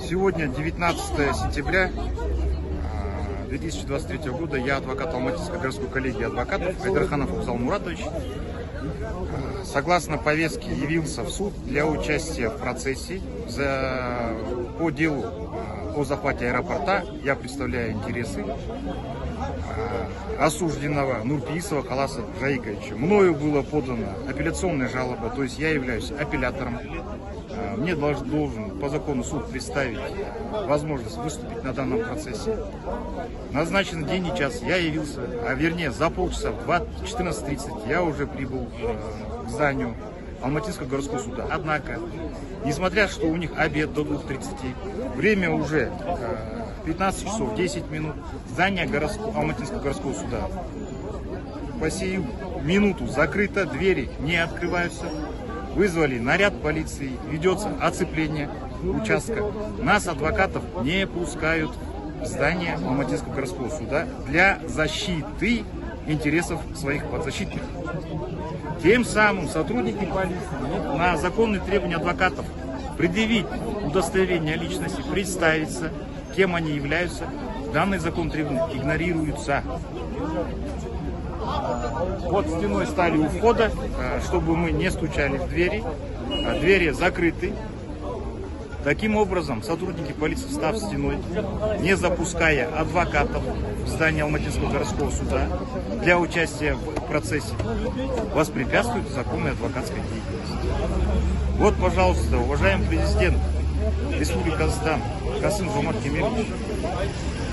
Сегодня 19 сентября 2023 года. Я адвокат Алматинской городской коллегии адвокатов Айдарханов Абзал Муратович. Согласно повестке явился в суд для участия в процессе по делу о захвате аэропорта. Я представляю интересы осужденного Нурпиисова Халаса Жаиковича. Мною была подана апелляционная жалоба, то есть я являюсь апеллятором. Мне должен по закону суд представить возможность выступить на данном процессе. Назначенный день и час я явился, а вернее за полчаса в 14:30 я уже прибыл к зданию Алматинского городского суда. Однако, несмотря что у них обед до 2:30, время уже 15 часов 10 минут, здание Алматинского городского суда по сию минуту закрыто, двери не открываются. Вызвали наряд полиции, ведется оцепление участка. Нас, адвокатов, не пускают в здание Алматинского городского суда для защиты интересов своих подзащитных. Тем самым сотрудники полиции на законные требования адвокатов предъявить удостоверение личности, представиться, кем они являются, данный закон требования игнорируются. Вот стеной стали у входа, чтобы мы не стучали в двери. Двери закрыты. Таким образом, сотрудники полиции, став стеной, не запуская адвокатов в здание Алматинского городского суда для участия в процессе, воспрепятствуют законной адвокатской деятельности. Вот, пожалуйста, уважаемый президент Республики Казахстан Касым-Жомарт Кемелевич,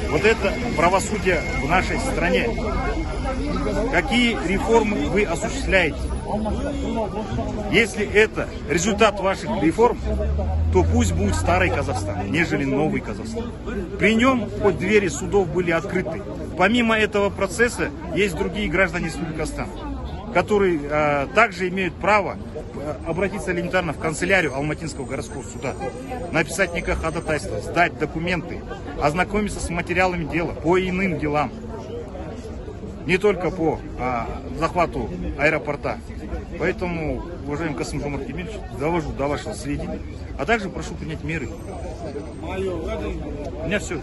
вот это правосудие в нашей стране. Какие реформы вы осуществляете? Если это результат ваших реформ, то пусть будет старый Казахстан, нежели новый Казахстан. При нем хоть двери судов были открыты. Помимо этого процесса есть другие граждане Республики Казахстан, которые также имеют право обратиться элементарно в канцелярию Алматинского городского суда, написать некое ходатайство, сдать документы, ознакомиться с материалами дела по иным делам, не только по захвату аэропорта. Поэтому, уважаемый Касым-Жомарт Кемелевич, довожу до вашего сведения, а также прошу принять меры. У меня все.